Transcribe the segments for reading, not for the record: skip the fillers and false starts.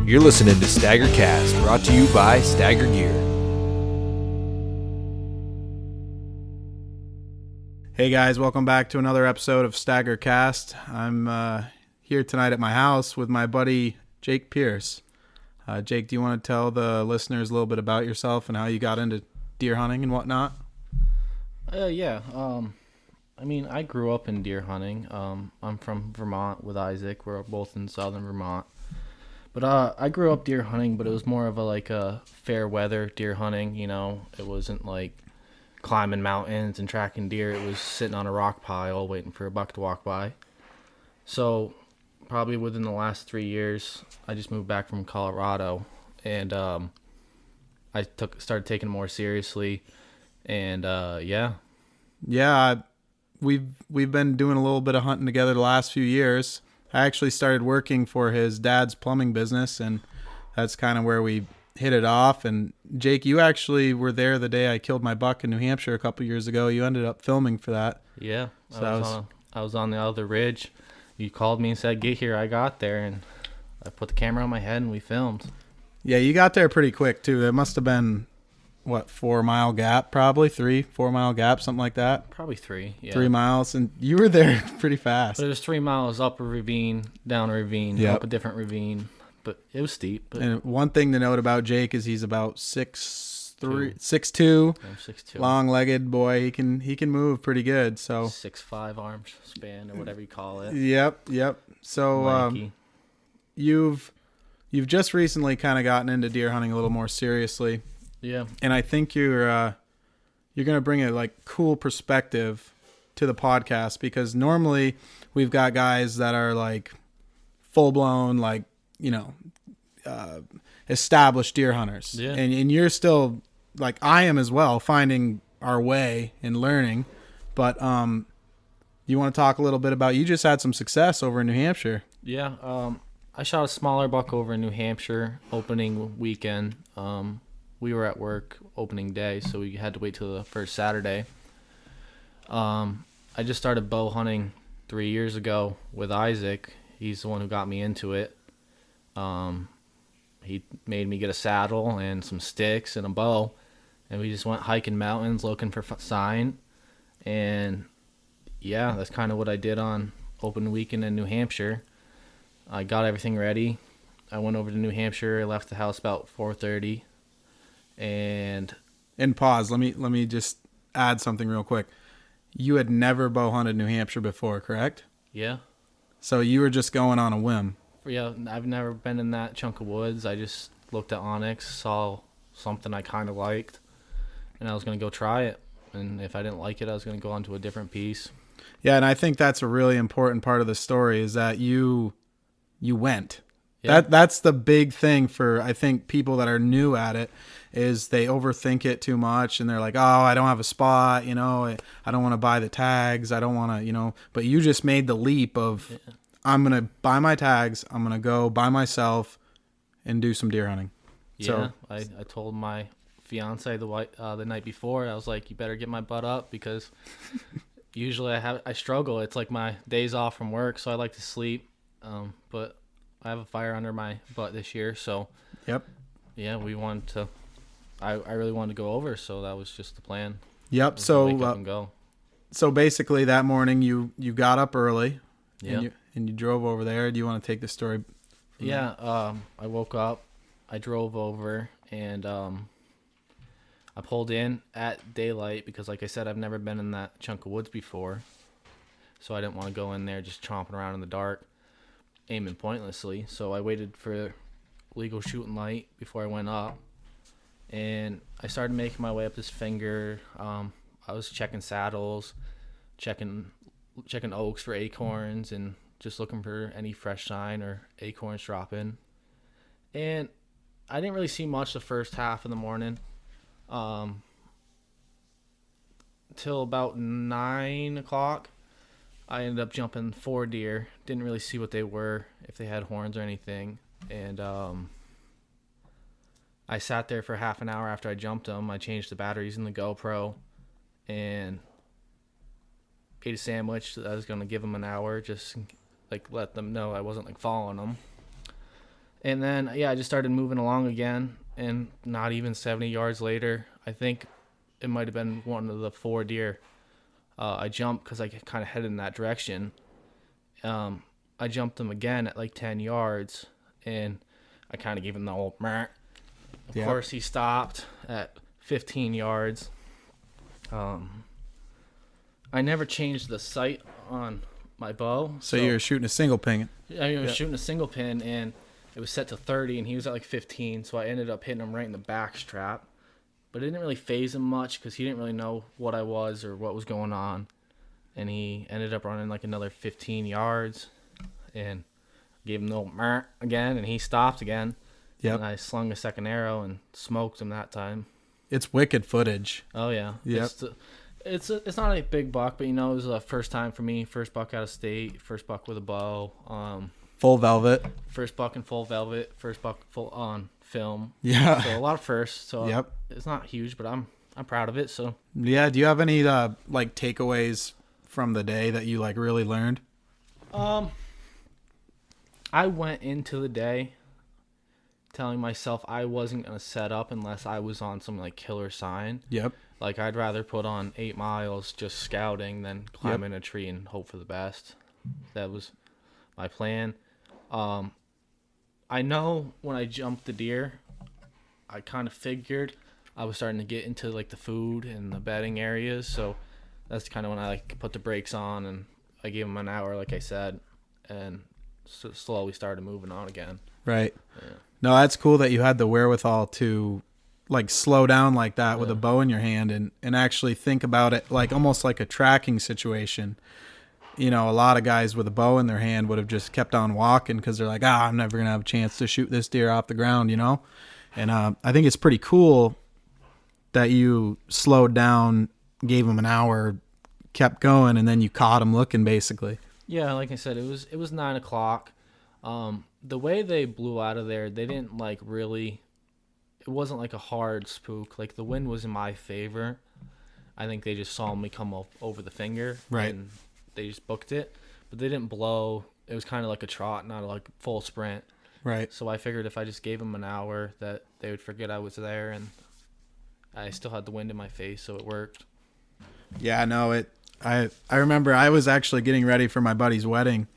You're listening to STAGR Cast, brought to you by STAGR Gear. Hey guys, welcome back to another episode of STAGR Cast. I'm here tonight at my house with my buddy Jake Pearce. Jake, do you want to tell the listeners a little bit about yourself and how you got into deer hunting and whatnot? Yeah. I grew up in deer hunting. I'm from Vermont with Izaak. We're both in southern Vermont. But I grew up deer hunting, but it was more of a fair weather deer hunting. You know, it wasn't like climbing mountains and tracking deer. It was sitting on a rock pile waiting for a buck to walk by. So probably within the last 3 years, I just moved back from Colorado, and I started taking it more seriously. And we've been doing a little bit of hunting together the last few years. I actually started working for his dad's plumbing business, and that's kind of where we hit it off. And Jake, you actually were there the day I killed my buck in New Hampshire a couple years ago. You ended up filming for that. Yeah, So I was on the other ridge. You called me and said, "Get here." I got there, and I put the camera on my head, and we filmed. Yeah, you got there pretty quick too. It must have been 4 mile gap, probably 3-4 mile gap, something like that. Probably 3. Yeah. 3 miles, and you were there pretty fast. But it was 3 miles up a ravine, down a ravine, Yep. up a different ravine. But it was steep. But And one thing to note about Jake is he's about 6'2", 6'2", long-legged boy. He can move pretty good. So 6'5" arm span or whatever you call it. Yep. So Lanky. you've just recently kind of gotten into deer hunting a little more seriously. Yeah. And I think you're going to bring a cool perspective to the podcast, because normally we've got guys that are full blown established deer hunters. Yeah. And you're still like I am as well, finding our way and learning. But you want to talk a little bit about, you just had some success over in New Hampshire. Yeah. I shot a smaller buck over in New Hampshire opening weekend. We were at work opening day, so we had to wait till the first Saturday. I just started bow hunting 3 years ago with Izaak. He's the one who got me into it. He made me get a saddle and some sticks and a bow, and we just went hiking mountains looking for sign. And yeah, that's kind of what I did on open weekend in New Hampshire. I got everything ready. I went over to New Hampshire. I left the house about 4:30. And pause. Let me just add something real quick. You had never bow hunted New Hampshire before, correct? yeah. So you were just going on a whim. Yeah, I've never been in that chunk of woods. I just looked at onyx, saw something I kind of liked, and I was going to go try it. And if I didn't like it, I was going to go on to a different piece. Yeah, and I think that's a really important part of the story, is that you went. Yeah. That's the big thing for, I think, people that are new at it, is they overthink it too much, and they're like, oh, I don't have a spot, I don't want to buy the tags, I don't want to, but you just made the leap of, yeah, I'm going to buy my tags, I'm going to go by myself and do some deer hunting. Yeah, so, I told my fiance the night before, I was like, you better get my butt up, because usually I struggle. It's like my days off from work, so I like to sleep, but I have a fire under my butt this year, so yep. Yeah, we wanted to. I really wanted to go over, so that was just the plan. Yep. So wake up and go. So basically, that morning you got up early, yeah, and you drove over there. Do you want to take the story? Yeah. I woke up, I drove over, and I pulled in at daylight because, like I said, I've never been in that chunk of woods before, so I didn't want to go in there just chomping around in the dark, aiming pointlessly. So I waited for legal shooting light before I went up, and I started making my way up this finger. I was checking saddles, checking oaks for acorns, and just looking for any fresh sign or acorns dropping. And I didn't really see much the first half of the morning, till about 9 o'clock. I ended up jumping 4 deer. Didn't really see what they were, if they had horns or anything. And I sat there for half an hour after I jumped them. I changed the batteries in the GoPro and ate a sandwich. I was going to give them an hour, just let them know I wasn't following them. And then, yeah, I just started moving along again, and not even 70 yards later, I think it might have been one of the 4 deer. I jumped because I kind of headed in that direction. I jumped him again at like 10 yards, and I kind of gave him the old meh. Of course, he stopped at 15 yards. I never changed the sight on my bow. So you're shooting a single pin. I was shooting a single pin, and it was set to 30, and he was at like 15, so I ended up hitting him right in the back strap. But it didn't really phase him much because he didn't really know what I was or what was going on. And he ended up running like another 15 yards, and gave him the old meh again, and he stopped again. Yep. And I slung a second arrow and smoked him that time. It's wicked footage. Oh, yeah. Yep. It's not a big buck, but, it was a first time for me. First buck out of state, first buck with a bow. Full velvet. First buck in full velvet, first buck full on film. Yeah. So a lot of firsts. So yep. It's not huge, but I'm proud of it. So yeah. Do you have any like takeaways from the day that you like really learned? I went into the day telling myself I wasn't gonna set up unless I was on some like killer sign. Yep. Like I'd rather put on 8 miles just scouting than climb in a tree and hope for the best. That was my plan. I know when I jumped the deer, I kind of figured I was starting to get into like the food and the bedding areas, so that's kind of when I like put the brakes on, and I gave him an hour, like I said, and slowly started moving on again. Right. Yeah. No, that's cool that you had the wherewithal to like slow down like that with a bow in your hand and actually think about it like almost like a tracking situation. A lot of guys with a bow in their hand would have just kept on walking because they're like, I'm never going to have a chance to shoot this deer off the ground, And I think it's pretty cool that you slowed down, gave him an hour, kept going, and then you caught him looking basically. Yeah, like I said, it was 9:00. The way they blew out of there, they didn't like really. It wasn't like a hard spook. Like the wind was in my favor. I think they just saw me come up over the finger, right? And they just booked it, but they didn't blow. It was kind of like a trot, not like full sprint. Right. So I figured if I just gave them an hour, that they would forget I was there, and I still had the wind in my face, so it worked. Yeah, no, I remember I was actually getting ready for my buddy's wedding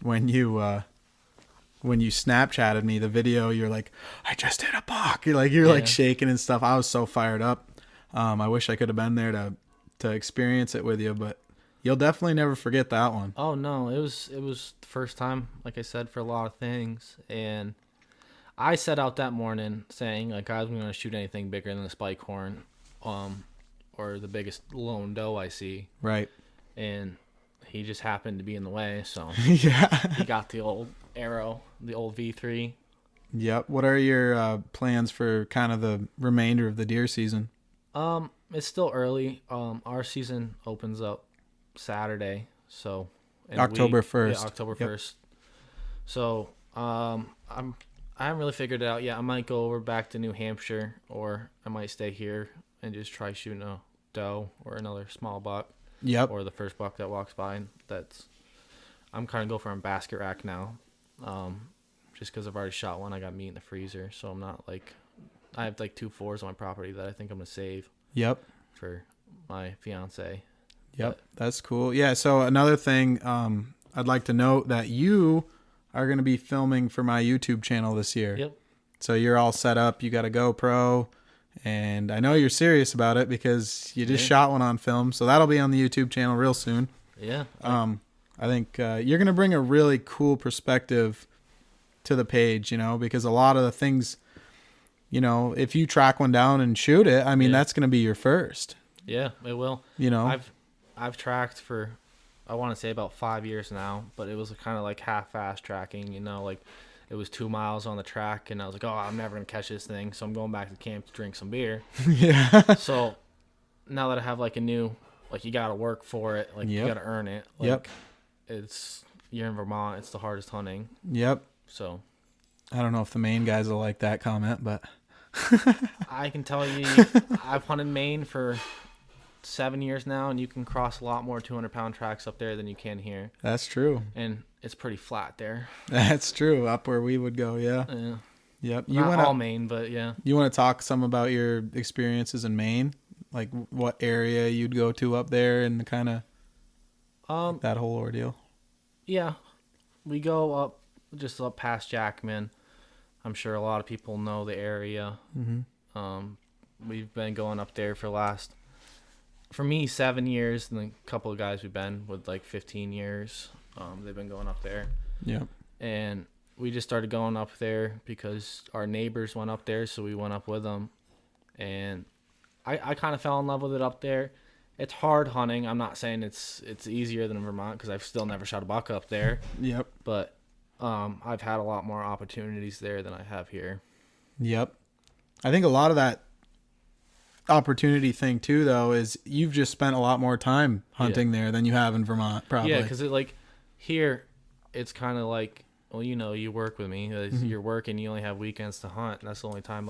when you Snapchatted me the video. You're like, I just hit a buck. You're like shaking and stuff. I was so fired up. I wish I could have been there to experience it with you, but you'll definitely never forget that one. Oh no, it was the first time, like I said, for a lot of things, and I set out that morning saying like I wasn't gonna shoot anything bigger than the spike horn, or the biggest lone doe I see. Right. And he just happened to be in the way, so yeah. He got the old arrow, the old V3. Yep. What are your plans for kind of the remainder of the deer season? It's still early. Our season opens up Saturday, so October 1st. Yeah, October 1st. So I haven't really figured it out yet. I might go over back to New Hampshire, or I might stay here and just try shooting a doe or another small buck. Yep. Or the first buck that walks by. I'm kind of go for a basket rack now, just because I've already shot one. I got meat in the freezer, so I'm not like. I have like 2 4s on my property that I think I'm gonna save. Yep. For my fiance. Yep, that's cool. Yeah. So another thing, I'd like to note that you are going to be filming for my YouTube channel this year. Yep. So you're all set up. You got a GoPro, and I know you're serious about it because you just shot one on film. So that'll be on the YouTube channel real soon. Yeah. I think you're going to bring a really cool perspective to the page, because a lot of the things, if you track one down and shoot it, I mean, that's going to be your first. Yeah, it will. I've tracked for, I want to say about 5 years now, but it was kind of like half-ass tracking, like it was 2 miles on the track, and I was like, oh, I'm never going to catch this thing, so I'm going back to camp to drink some beer. Yeah. So now that I have like a new, like you got to work for it, like you got to earn it. Like, you're in Vermont, it's the hardest hunting. Yep. So. I don't know if the Maine guys will like that comment, but. I can tell you, I've hunted Maine for 7 years now, and you can cross a lot more 200-pound tracks up there than you can here. That's true. And it's pretty flat there. That's true. Up where we would go, yeah. Yeah. Yep. Not all Maine, but yeah. You want to talk some about your experiences in Maine? Like what area you'd go to up there and kind of that whole ordeal? Yeah. We go just up past Jackman. I'm sure a lot of people know the area. Mm-hmm. We've been going up there for me, 7 years, and a couple of guys we've been with like 15 years. They've been going up there. Yep. And we just started going up there because our neighbors went up there, so we went up with them. And I kind of fell in love with it up there. It's hard hunting. I'm not saying it's easier than in Vermont because I've still never shot a buck up there. Yep. But I've had a lot more opportunities there than I have here. Yep. I think a lot of that opportunity thing too, though, is you've just spent a lot more time hunting there than you have in Vermont, probably. Yeah, because here, it's kind of like, well, you work with me. You're working, you only have weekends to hunt. And that's the only time,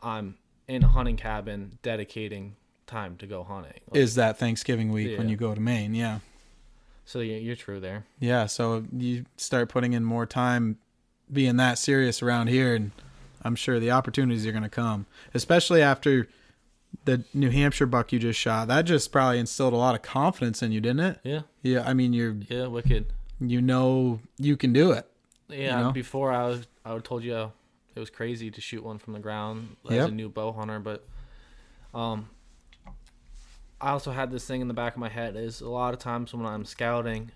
I'm in a hunting cabin dedicating time to go hunting. Is that Thanksgiving week when you go to Maine, yeah. So you're true there. Yeah, so you start putting in more time being that serious around here, and I'm sure the opportunities are going to come, especially after the New Hampshire buck you just shot. That just probably instilled a lot of confidence in you, didn't it? Yeah. Yeah, I mean, Yeah, wicked. You can do it. Yeah, before I would told you it was crazy to shoot one from the ground as a new bow hunter, but I also had this thing in the back of my head is a lot of times when I'm scouting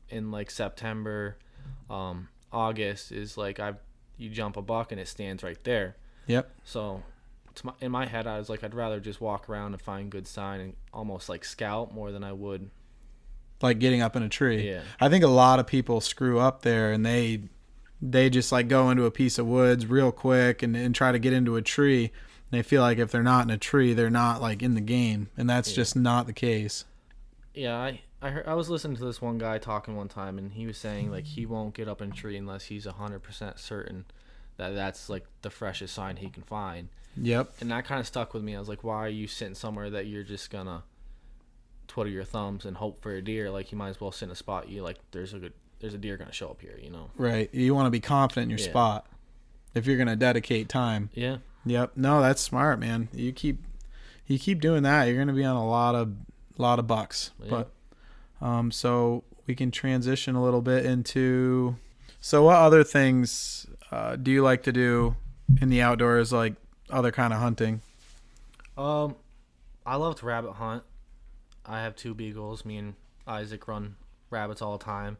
in September, August is you jump a buck and it stands right there. Yep. So in my head I was I'd rather just walk around and find good sign and almost scout more than I would getting up in a tree. Yeah. I think a lot of people screw up there and they just go into a piece of woods real quick and try to get into a tree. And they feel like if they're not in a tree, they're not in the game. And that's just not the case. Yeah. I was listening to this one guy talking one time, and he was saying he won't get up in a tree unless he's 100% certain that that's the freshest sign he can find. Yep. And that kind of stuck with me. I was why are you sitting somewhere that you're just gonna twiddle your thumbs and hope for a deer? You might as well sit in a spot there's a deer gonna show up here, Right. You want to be confident in your spot if you're gonna dedicate time. Yeah. Yep. No, that's smart, man. You keep doing that, you're gonna be on a lot of bucks. Yeah. But so we can transition a little bit into, so what other things do you like to do in the outdoors, other kind of hunting? I love to rabbit hunt. I have 2 beagles. Me and Izaak run rabbits all the time.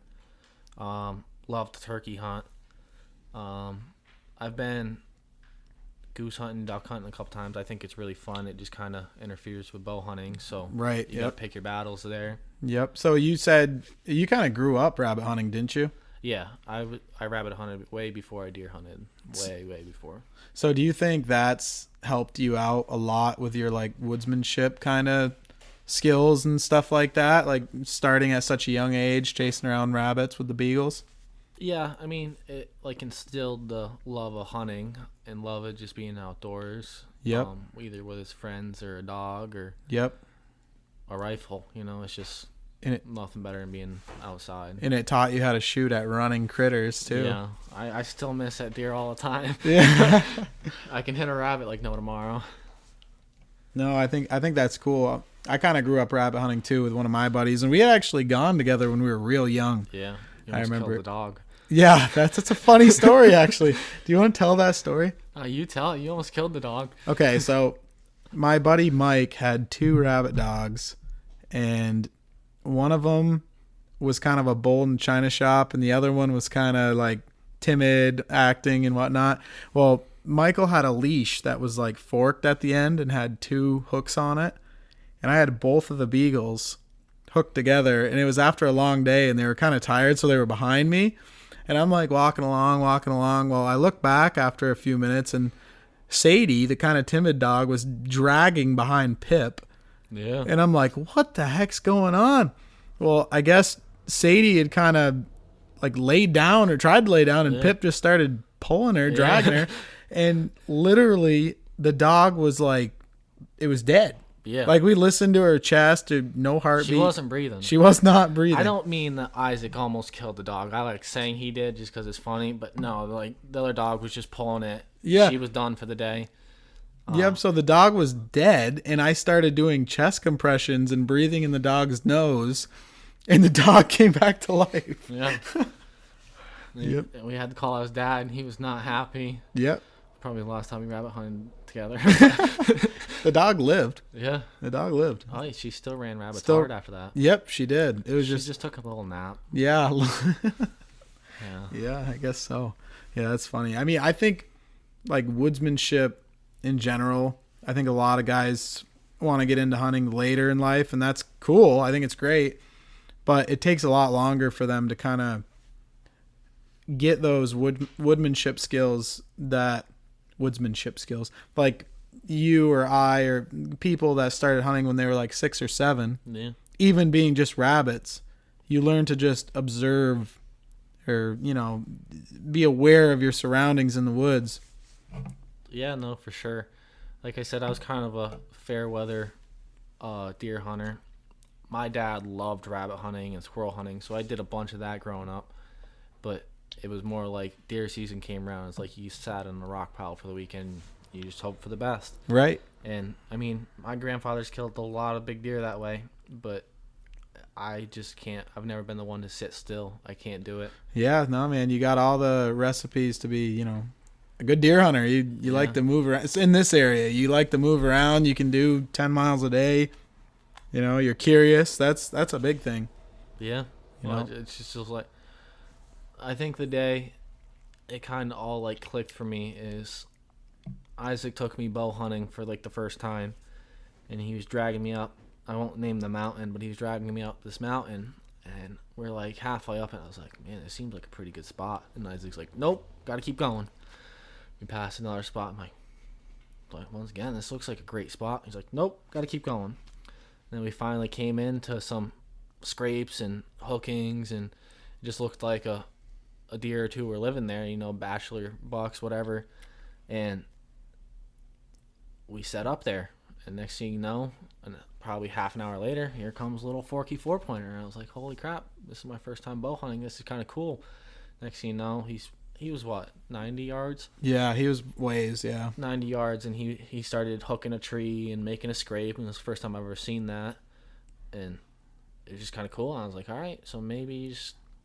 Love to turkey hunt. I've been goose hunting, duck hunting a couple times. I think it's really fun. It just kind of interferes with bow hunting, so right. You gotta pick your battles there. Yep. So you said you kind of grew up rabbit hunting, didn't you? Yeah, I rabbit hunted way before I deer hunted. Way before. So do you think that's helped you out a lot with your woodsmanship kind of skills and stuff like that? Starting at such a young age, chasing around rabbits with the beagles? Yeah, I mean, it instilled the love of hunting and love of just being outdoors. Yep. Either with his friends or a dog or yep, a rifle. It's just nothing better than being outside. And it taught you how to shoot at running critters too. Yeah, I still miss that deer all the time. Yeah. I can hit a rabbit like no tomorrow. No, I think that's cool. I kind of grew up rabbit hunting too with one of my buddies, and we had actually gone together when we were real young. Yeah, I remember killed the dog. Yeah, that's a funny story actually. Do you want to tell that story? You tell it. You almost killed the dog. Okay, so my buddy Mike had 2 rabbit dogs, and one of them was kind of a bull in china shop, and the other one was kind of timid, acting and whatnot. Well, Michael had a leash that was forked at the end and had 2 hooks on it, and I had both of the beagles hooked together, and it was after a long day, and they were kind of tired, so they were behind me. And I'm walking along. Well, I look back after a few minutes, and Sadie, the kind of timid dog, was dragging behind Pip. Yeah. And I'm what the heck's going on? Well, I guess Sadie had kind of laid down or tried to lay down, and Pip just started pulling her, dragging her. And literally the dog was it was dead. Yeah. Like we listened to her chest, no heartbeat. She wasn't breathing. She was not breathing. I don't mean that Izaak almost killed the dog. I like saying he did just because it's funny. But no, like the other dog was just pulling it. Yeah. She was done for the day. Yep, so the dog was dead, and I started doing chest compressions and breathing in the dog's nose, and the dog came back to life. Yeah. Yep. We had to call out his dad, and he was not happy. Yep. Probably the last time we rabbit hunted together. The dog lived. Yeah. The dog lived. Oh, yeah, she still ran rabbits Still- hard after that. Yep, she did. It was She just, just took a little nap. yeah. Yeah. Yeah, I guess so. Yeah, that's funny. I mean, I think like woodsmanship in general, I think a lot of guys want to get into hunting later in life, and that's cool. I think it's great, but it takes a lot longer for them to kind of get those woodsmanship skills, like you or I or people that started hunting when they were like 6 or 7, Yeah. even being just rabbits. You learn to just observe or, be aware of your surroundings in the woods. Yeah, no, for sure. Like I said, I was kind of a fair weather deer hunter. My dad loved rabbit hunting and squirrel hunting, so I did a bunch of that growing up. But it was more like deer season came around. It's like you sat in a rock pile for the weekend. You just hope for the best. Right. And, I mean, my grandfather's killed a lot of big deer that way, but I just can't. I've never been the one to sit still. I can't do it. Yeah, no, man, you got all the recipes to be, a good deer hunter. You like to move around. It's in this area. You like to move around. You can do 10 miles a day. You're curious. That's a big thing. Yeah. Well, it's just like, I think the day it kind of all like clicked for me is Izaak took me bow hunting for like the first time, and he was dragging me up. I won't name the mountain, but he was dragging me up this mountain, and we're like halfway up, and I was like, man, it seems like a pretty good spot. And Isaac's like, nope, got to keep going. We passed another spot. I'm like, once again, this looks like a great spot. He's like, nope, got to keep going. And then we finally came into some scrapes and hookings, and it just looked like a deer or two were living there, bachelor bucks, whatever. And we set up there, and next thing you know, and probably half an hour later, here comes a little forky 4-pointer. And I was like, holy crap, this is my first time bow hunting. This is kind of cool. Next thing you know, he was what, 90 yards? Yeah, he was ways, yeah. 90 yards, and he started hooking a tree and making a scrape, and it was the first time I've ever seen that. And it was just kind of cool. And I was like, all right, so maybe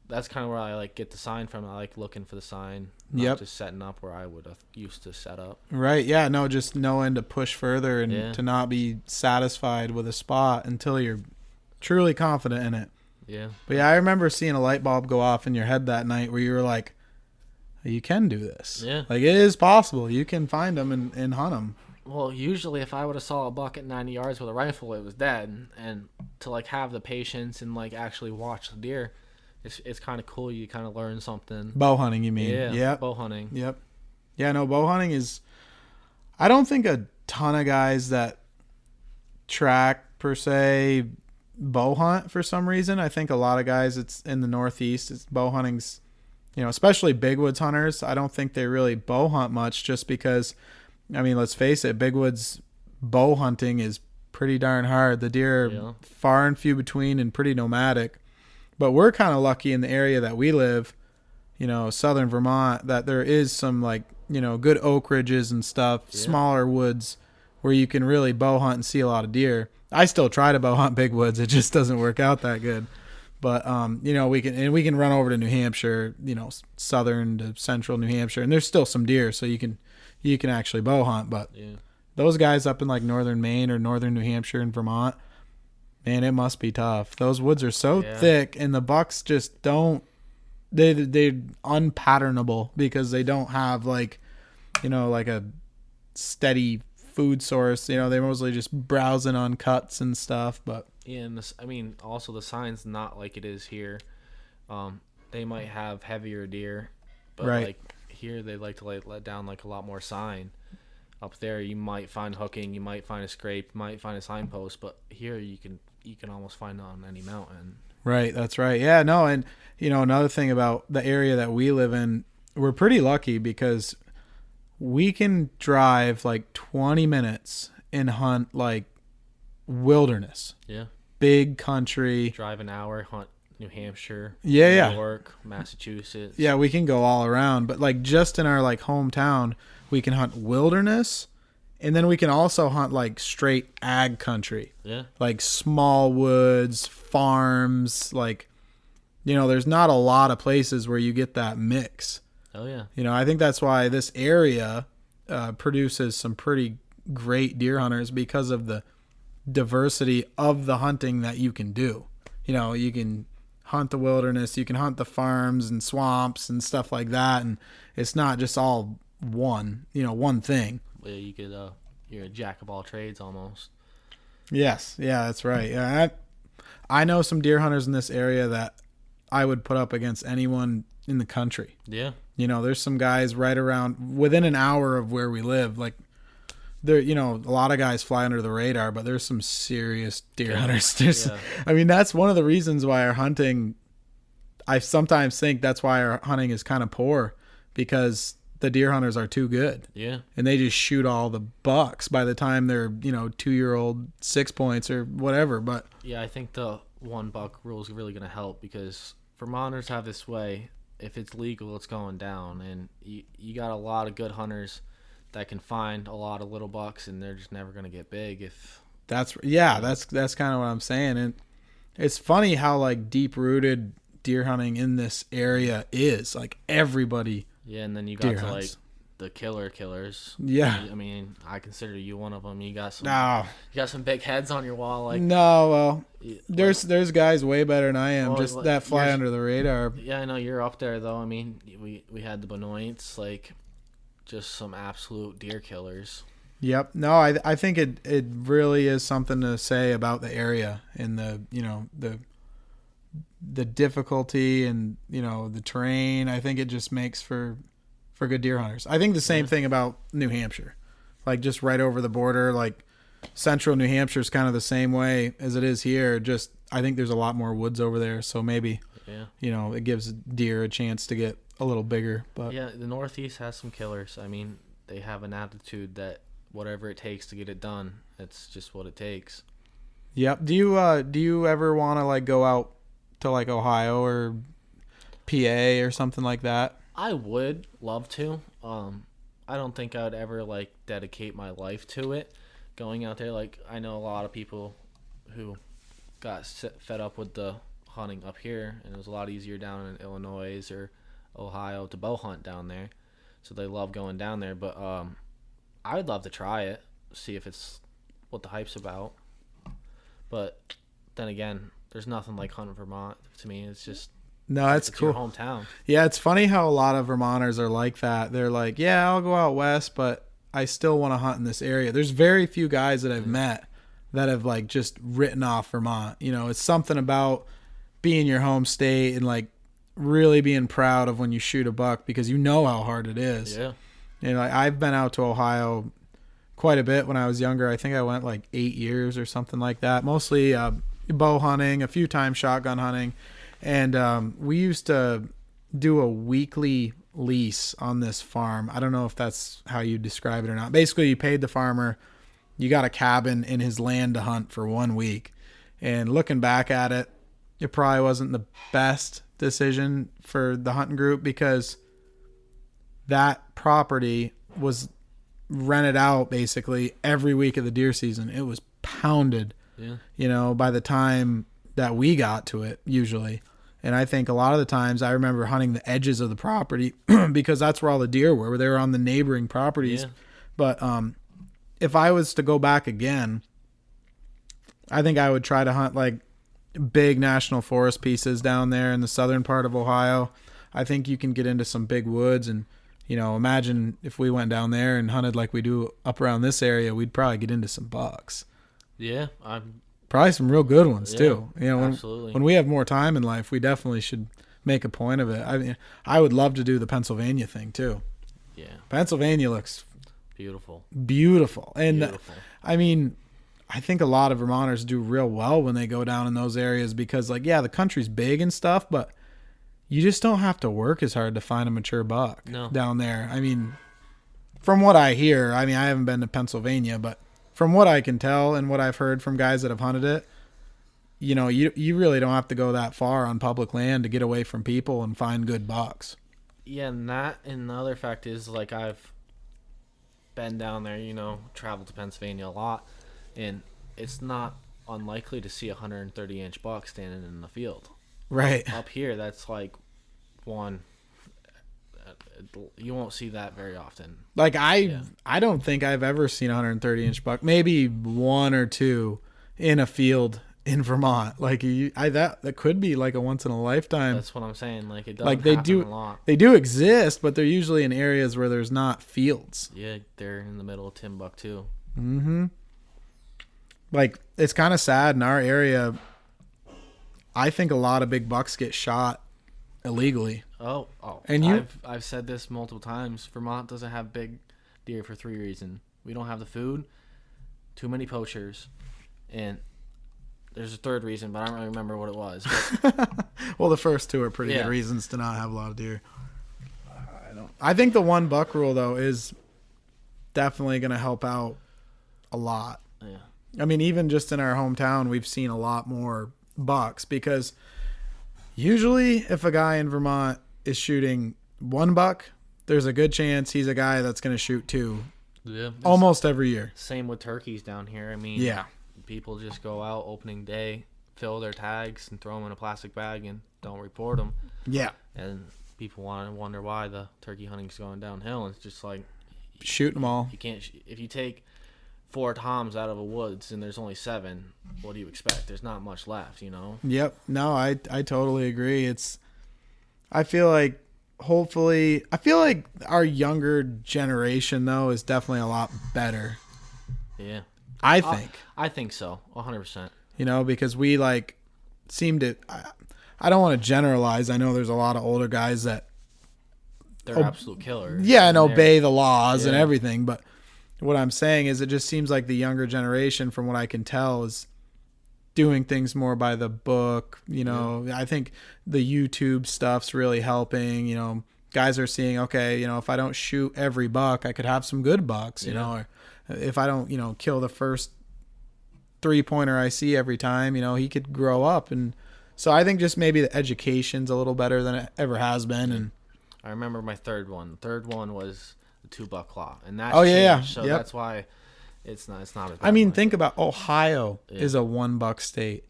that's kind of where I like get the sign from. I like looking for the sign, not just setting up where I would have used to set up. Right, yeah, no, just knowing to push further and to not be satisfied with a spot until you're truly confident in it. Yeah. But yeah, I remember seeing a light bulb go off in your head that night where you were like, you can do this. Yeah. Like, it is possible. You can find them and hunt them. Well, usually if I would have saw a buck at 90 yards with a rifle, it was dead. And to like have the patience and like actually watch the deer, it's kind of cool. You kind of learn something. Bow hunting, you mean? Yeah. Yep. Bow hunting. Yep. Yeah, no, bow hunting is, I don't think a ton of guys that track per se bow hunt for some reason. I think a lot of guys, it's in the Northeast, it's bow hunting's, especially big woods hunters. I don't think they really bow hunt much just because, I mean, let's face it, big woods bow hunting is pretty darn hard. The deer are far and few between and pretty nomadic. But we're kind of lucky in the area that we live, southern Vermont, that there is some like, good oak ridges and stuff, smaller woods where you can really bow hunt and see a lot of deer. I still try to bow hunt big woods. It just doesn't work out that good. But, we can run over to New Hampshire, southern to central New Hampshire, and there's still some deer, so you can actually bow hunt. But those guys up in like northern Maine or northern New Hampshire and Vermont, man, it must be tough. Those woods are so thick, and the bucks just don't. They're unpatternable because they don't have like, like a steady food source. They're mostly just browsing on cuts and stuff. But yeah, and also the sign's not like it is here. They might have heavier deer, but like here they like to let down like a lot more sign. Up there, you might find hooking, you might find a scrape, you might find a signpost, but here you can almost find it on any mountain. Right, that's right. Yeah, no, and another thing about the area that we live in, we're pretty lucky because we can drive like 20 minutes and hunt like wilderness, Yeah. big country. Drive an hour, hunt New Hampshire, Yeah, New York, Massachusetts. yeah. We can go all around, but like just in our like hometown, we can hunt wilderness, and then we can also hunt like straight ag country, Yeah. like small woods, farms. Like, there's not a lot of places where you get that mix. Oh yeah. I think that's why this area produces some pretty great deer hunters, because of the diversity of the hunting that you can do. You can hunt the wilderness, you can hunt the farms and swamps and stuff like that, and it's not just all one thing. Yeah, you could. You're a jack of all trades almost. Yes, yeah, that's right. Yeah, I know some deer hunters in this area that I would put up against anyone in the country. Yeah. There's some guys right around within an hour of where we live. Like, there, a lot of guys fly under the radar, but there's some serious deer hunters. Yeah. I mean, that's one of the reasons why our hunting, I sometimes think that's why our hunting is kind of poor, because the deer hunters are too good. Yeah. And they just shoot all the bucks by the time they're, 2-year-old 6 points or whatever. But Yeah, I think the 1 buck rule is really going to help, because Vermonters have this way. If it's legal, it's going down, and you got a lot of good hunters that can find a lot of little bucks, and they're just never going to get big. that's kind of what I'm saying. And it's funny how like deep rooted deer hunting in this area is. Like, everybody. Yeah, and then you Deer got to hunts. like the killers. Yeah. I mean, I consider you one of them. You got some. No, You got some big heads on your wall, like. no. Well, y- there's guys way better than I am, Well, just like, that fly yours- under the radar. Yeah, I know you're up there though. I mean, we had the Benoits, like, just some absolute deer killers. Yep. No, I think it really is something to say about the area and the difficulty and the terrain. I think it just makes for good deer hunters. I think the same thing about New Hampshire, like just right over the border, like central New Hampshire is kind of the same way as it is here. Just I think there's a lot more woods over there, so maybe it gives deer a chance to get a little bigger. But Yeah, the Northeast has some killers. I mean, they have an attitude that whatever it takes to get it done, it's just what it takes. Yep. Do you ever want to like go out to like Ohio or PA or something like that? I would love to. I don't think I'd ever like dedicate my life to it. Going out there, like, I know a lot of people who got fed up with the hunting up here, and it was a lot easier down in Illinois or Ohio to bow hunt down there, so they love going down there. But I would love to try it, see if it's what the hype's about. But then again, there's nothing like hunting Vermont to me. It's just No, that's it's cool. your hometown. Yeah, it's funny how a lot of Vermonters are like that. They're like, yeah, I'll go out west, but I still want to hunt in this area. There's very few guys that I've met that have like just written off Vermont. It's something about being your home state and like really being proud of when you shoot a buck, because you know how hard it is. Yeah. Like, I've been out to Ohio quite a bit when I was younger. I think I went like 8 years or something like that. Mostly bow hunting, a few times shotgun hunting. And we used to do a weekly lease on this farm. I don't know if that's how you describe it or not. Basically, you paid the farmer. You got a cabin in his land to hunt for 1 week. And looking back at it, it probably wasn't the best decision for the hunting group, because that property was rented out basically every week of the deer season. It was pounded, by the time that we got to it usually. And I think a lot of the times I remember hunting the edges of the property because that's where all the deer were. They were on the neighboring properties. Yeah. But if I was to go back again, I think I would try to hunt like big national forest pieces down there in the southern part of Ohio. I think you can get into some big woods, and imagine if we went down there and hunted like we do up around this area, we'd probably get into some bucks. Yeah, Probably some real good ones too. absolutely. When we have more time in life, we definitely should make a point of it. I mean, I would love to do the Pennsylvania thing too. Yeah, Pennsylvania looks beautiful. And Beautiful. I mean, I think a lot of Vermonters do real well when they go down in those areas, because like, yeah, the country's big and stuff, but you just don't have to work as hard to find a mature buck down there. I mean, from what I hear, I haven't been to Pennsylvania, but from what I can tell and what I've heard from guys that have hunted it, you really don't have to go that far on public land to get away from people and find good bucks. Yeah, and the other fact is, like, I've been down there, traveled to Pennsylvania a lot, and it's not unlikely to see a 130-inch buck standing in the field. Right. Up here, that's like one. You won't see that very often. Like I don't think I've ever seen a 130-inch buck. Maybe one or two in a field in Vermont. Like that could be like a once in a lifetime. That's what I'm saying. Like, it doesn't like happen a lot. They do exist, but they're usually in areas where there's not fields. Yeah, they're in the middle of Timbuktu. Mm-hmm. Like, it's kind of sad in our area. I think a lot of big bucks get shot illegally. Oh, and I've said this multiple times. Vermont doesn't have big deer for 3 reasons. We don't have the food, too many poachers, and there's a third reason, but I don't really remember what it was. Well, the first two are pretty good reasons to not have a lot of deer. I think the one buck rule, though, is definitely going to help out a lot. Yeah. I mean, even just in our hometown, we've seen a lot more bucks, because usually if a guy in Vermont is shooting one buck, there's a good chance he's a guy that's going to shoot two. Yeah. Almost every year. Same with turkeys down here. I mean, people just go out opening day, fill their tags, and throw them in a plastic bag and don't report them. Yeah. And people want to wonder why the turkey hunting's going downhill. It's just like, shooting them all. You can't. If you take 4 toms out of a woods and there's only 7, what do you expect? There's not much left, Yep. No, I totally agree. I feel like our younger generation, though, is definitely a lot better. Yeah. I think. I think so. 100%. Because we seem to, I don't want to generalize. I know there's a lot of older guys that they're absolute killers. Yeah, and obey the laws and everything, but what I'm saying is, it just seems like the younger generation, from what I can tell, is doing things more by the book. I think the YouTube stuff's really helping. Guys are seeing, okay, if I don't shoot every buck, I could have some good bucks, or if I don't, kill the first 3-pointer I see every time, he could grow up. And so I think just maybe the education's a little better than it ever has been. And I remember my third one. The third one was the 2-buck law, and that changed. So that's why it's not as bad. I mean, think about Ohio is a 1-buck state.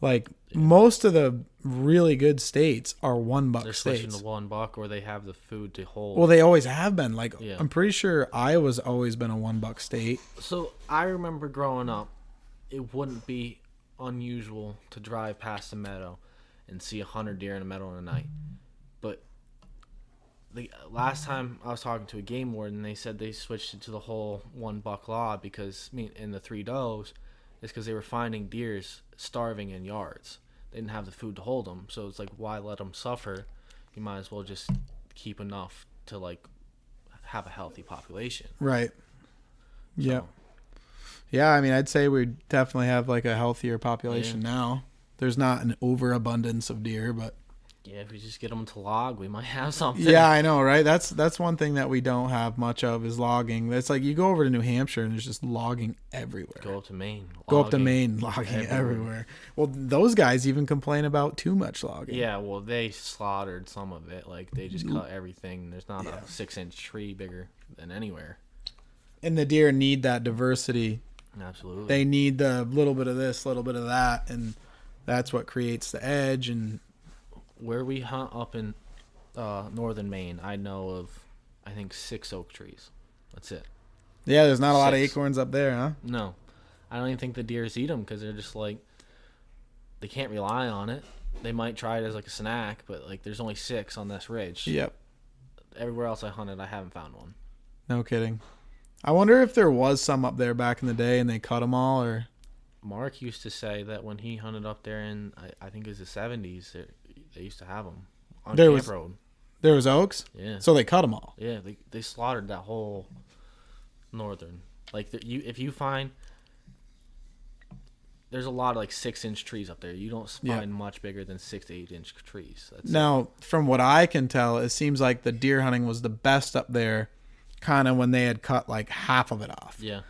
Like, most of the really good states are 1-buck They're states. switching to 1 buck, or they have the food to hold. Well, they always have been. Like, I'm pretty sure Iowa's always been a 1-buck state. So I remember growing up, it wouldn't be unusual to drive past a meadow and see 100 deer in a meadow in a night. But the last time I was talking to a game warden, they said they switched it to the whole 1-buck law because, in the 3 does, is because they were finding deers starving in yards. They didn't have the food to hold them, so it's like, why let them suffer? You might as well just keep enough to have a healthy population. Right. So, yeah. Yeah, I mean, I'd say we definitely have a healthier population now. There's not an overabundance of deer, but yeah, if we just get them to log, we might have something. Yeah, I know, right? That's one thing that we don't have much of, is logging. It's like you go over to New Hampshire and there's just logging everywhere. Go up to Maine. Logging everywhere. Well, those guys even complain about too much logging. Yeah, well, they slaughtered some of it. Like, they just cut everything. There's not a 6-inch tree bigger than anywhere. And the deer need that diversity. Absolutely. They need the little bit of this, little bit of that, and that's what creates the edge. And where we hunt up in northern Maine, I know of, I think, 6 oak trees. That's it. Yeah, there's not a lot of acorns up there, huh? No. I don't even think the deers eat them, because they're just they can't rely on it. They might try it as a snack, but there's only 6 on this ridge. Yep. Everywhere else I hunted, I haven't found one. No kidding. I wonder if there was some up there back in the day and they cut them all, or... Mark used to say that when he hunted up there in, I think it was the 70s, they used to have them on Camp Road. There was oaks? Yeah. So they cut them all? Yeah, they slaughtered that whole northern. If you find... There's a lot of 6-inch trees up there. You don't find much bigger than 6 to 8-inch trees. Now, from what I can tell, it seems like the deer hunting was the best up there kind of when they had cut half of it off. Yeah.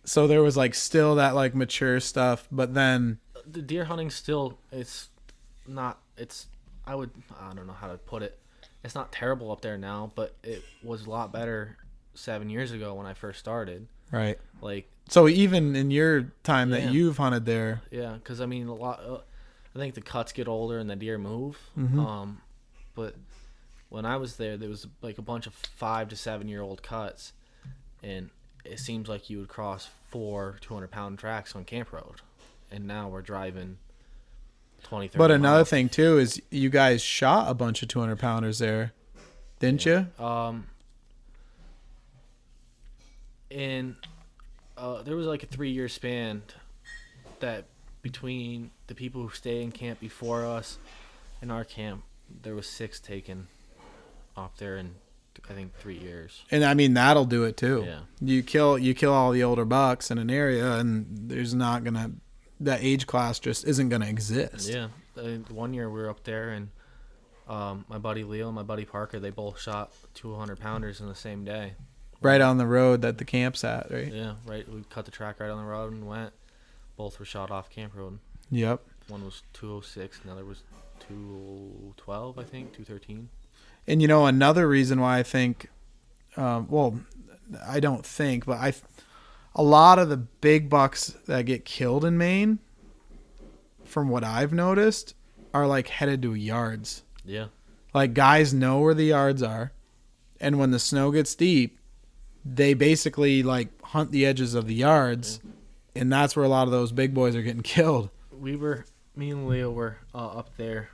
So there was like still that like mature stuff, but then The deer hunting still, it's not, I don't know how to put it. It's not terrible up there now, but it was a lot better 7 years ago when I first started. right. Like, So even in your time Yeah. that you've hunted there, yeah, because I mean, I think the cuts get older and the deer move. Mhm. But when I was there was like a bunch of 5 to 7 year old cuts, and it seems like you would cross 4 200-pound tracks on camp road, and now we're driving 20, 30 but another miles. thing too is you guys shot a bunch of 200 pounders there, didn't you? And there was like a 3-year span that between the people who stayed in camp before us and our camp, there was 6 taken off there in I think 3 years. And I mean that'll do it too. Yeah. You kill all the older bucks in an area, and there's not gonna that age class just isn't gonna exist. Yeah. One year we were up there, and my buddy Leo and my buddy Parker, they both shot 200-pounders in the same day. Right on the road that the camp's at, right? Yeah, right. We cut the track right on the road and went. Both were shot off camp road. Yep. One was 206, and the other was 212, I think, 213. And you know another reason why I think, well, I don't think, but a lot of the big bucks that get killed in Maine, from what I've noticed, are like headed to yards. Yeah. Like guys know where the yards are, and when the snow gets deep, they basically like hunt the edges of the yards, and that's where a lot of those big boys are getting killed. Me and Leo were up there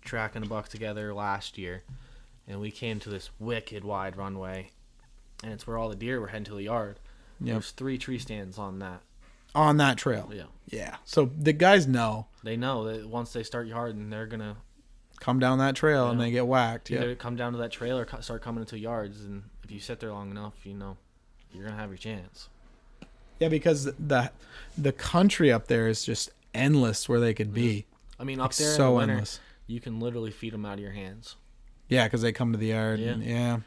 tracking a buck together last year, and we came to this wicked wide runway, and it's where all the deer were heading to the yard. Yep. There's 3 tree stands on that trail. Yeah. Yeah. So the guys know. They know that once they start yarding, they're gonna Come down that trail and Yeah. they get whacked. either Yeah. come down to that trail or start coming into yards. And if you sit there long enough, you're gonna have your chance. Yeah, because the country up there is just endless where they could be. I mean, up Like, there in so the winter, endless. you can literally feed them out of your hands. Yeah, because they come to the yard. Yeah. Yeah.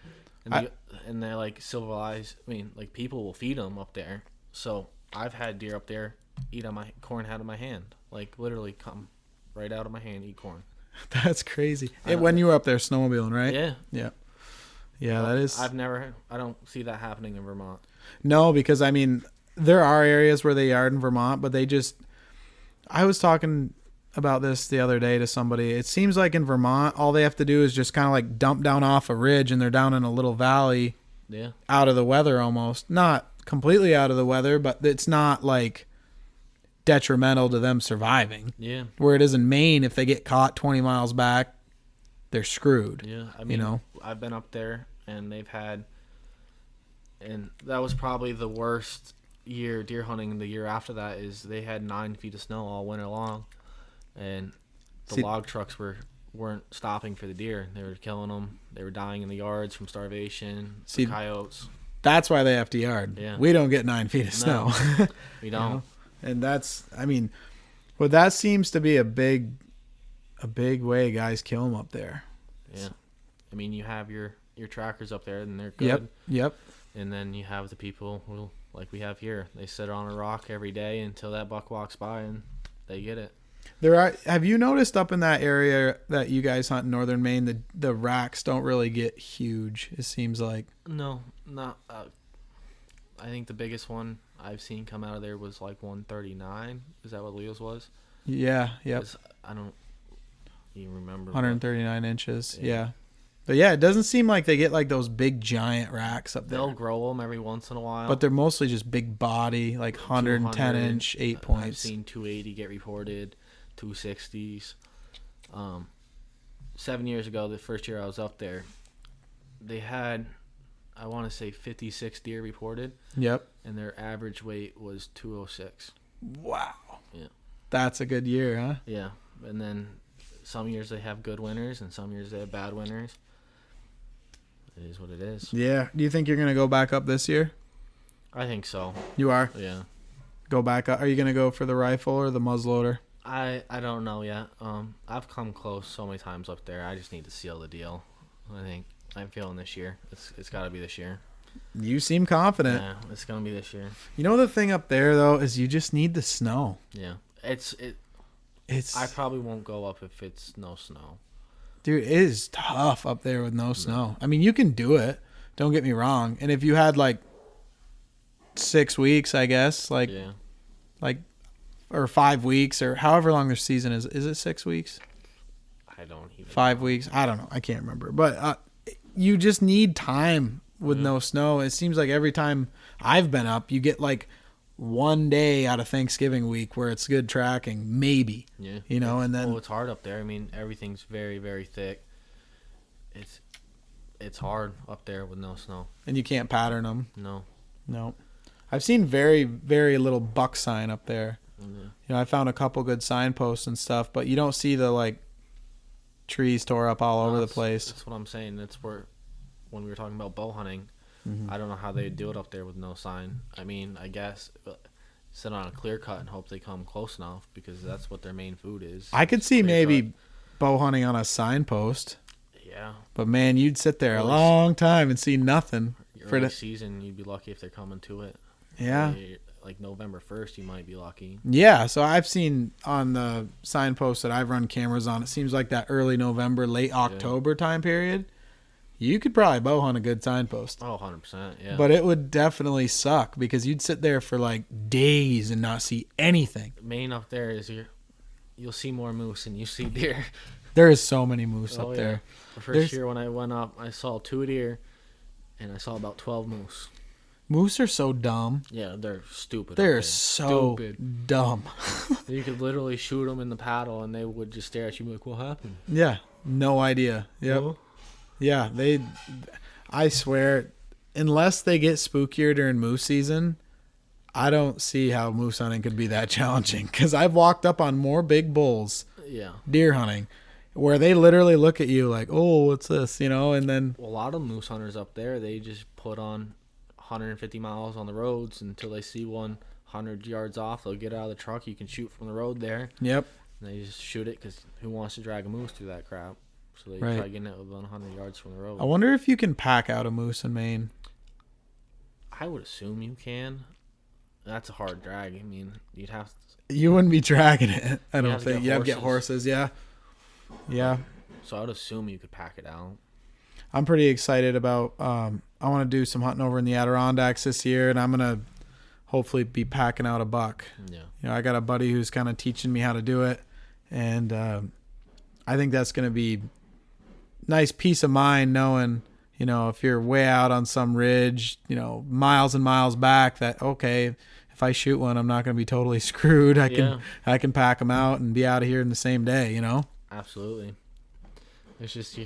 And they're like civilized. I mean, like people will feed them up there. So I've had deer up there eat on my corn out of my hand. Like literally come right out of my hand, eat corn. That's crazy. When you were up there snowmobiling, right? Yeah. Yeah. Yeah, that is. I don't see that happening in Vermont. No, because I mean, there are areas where they yard in Vermont, but they just. I was talking about this the other day to somebody. It seems like in Vermont, all they have to do is just kind of like dump down off a ridge, and they're down in a little valley, Yeah. out of the weather almost. Not completely out of the weather, but it's not like detrimental to them surviving. Yeah. Where it is in Maine, if they get caught 20 miles back, they're screwed. Yeah. I mean, You know? I've been up there and and that was probably the worst year deer hunting. The year after that is they had 9 feet of snow all winter long, and the See- log trucks weren't stopping for the deer. They were killing them. They were dying in the yards from starvation. See- The coyotes. That's why they have to yard. Yeah. We don't get 9 feet of snow. No. We don't. know? And that's, I mean, well, that seems to be a big way guys kill them up there. Yeah. I mean, you have your trackers up there, and they're good. Yep. And then you have the people who, like we have here, they sit on a rock every day until that buck walks by, and they get it. Have you noticed up in that area that you guys hunt in northern Maine, the racks don't really get huge, it seems like. No, not. I think the biggest one I've seen come out of there was like 139. Is that what Leo's was? Yeah, yep. 'Cause I don't even remember. 139 inches. Yeah. Yeah. But yeah, it doesn't seem like they get like those big giant racks up there. They'll grow them every once in a while. But they're mostly just big body, like 110 200. inch, 8 I've points. seen 280 get reported, 260s. 7 years ago, the first year I was up there, they had, I want to say 56 deer reported, Yep. and their average weight was 206. Wow. Yeah. That's a good year, huh? Yeah. And then some years they have good winners, and some years they have bad winners. It is what it is. Yeah. Do you think you're going to go back up this year? I think so. You are? Yeah. Go back up. Are you going to go for the rifle or the muzzleloader? I don't know yet. I've come close so many times up there. I just need to seal the deal. I think I'm feeling this year. It's got to be this year. You seem confident. Yeah, it's gonna be this year. You know the thing up there though is you just need the snow. Yeah, It's I probably won't go up if it's no snow. dude, it is tough up there with no snow. I mean, you can do it. Don't get me wrong. And if you had like 6 weeks, I guess, like or 5 weeks or however long their season is it 6 weeks? I don't even 5 weeks? I don't know. I can't remember. But you just need time with no snow. It seems like every time I've been up, you get like one day out of Thanksgiving week where it's good tracking, maybe. Yeah. You know, and then it's hard up there. I mean, everything's very, very thick. It's hard up there with no snow. And you can't pattern them. No. I've seen very, very little buck sign up there. Yeah. You know, I found a couple good signposts and stuff, but you don't see the like trees tore up all over the place. That's what I'm saying. That's where when we were talking about bow hunting, I don't know how they do it up there with no sign. I mean, I guess sit on a clear cut and hope they come close enough because that's what their main food is. I could see maybe cut. bow hunting on a signpost. Yeah. But man, you'd sit there a long time and see nothing. Early season, you'd be lucky if they're coming to it. Yeah. Like November 1st, you might be lucky. Yeah, so I've seen on the signposts that I've run cameras on, it seems like that early November, late October time period. You could probably bow hunt a good signpost. Oh, 100%, yeah. But it would definitely suck because you'd sit there for like days and not see anything. Main up there is you'll see more moose than you see deer. There is so many moose up there. The first year when I went up, I saw 2 deer and I saw about 12 moose. Moose are so dumb. Yeah, they're stupid. They're so dumb. You could literally shoot them in the paddle and they would just stare at you and be like, what happened? Yeah, no idea. Yep. Well, yeah, I swear, unless they get spookier during moose season, I don't see how moose hunting could be that challenging. Because I've walked up on more big bulls, deer hunting, where they literally look at you like, oh, what's this, you know, and then... Well, a lot of moose hunters up there, they just put on 150 miles on the roads until they see one 100 yards off. They'll get out of the truck. You can shoot from the road there. Yep. And they just shoot it because who wants to drag a moose through that crap? So they try getting it within 100 yards from the road. I wonder if you can pack out a moose in Maine. I would assume you can. That's a hard drag. I mean, you'd have to... You wouldn't be dragging it, I don't think. You'd have to get horses. Yeah. Yeah. So I would assume you could pack it out. I'm pretty excited about... I want to do some hunting over in the Adirondacks this year, and I'm going to hopefully be packing out a buck. Yeah. You know, I got a buddy who's kind of teaching me how to do it, and I think that's going to be nice peace of mind knowing, you know, if you're way out on some ridge, you know, miles and miles back, that, okay, if I shoot one, I'm not going to be totally screwed. I can pack them out and be out of here in the same day, you know? Absolutely. It's just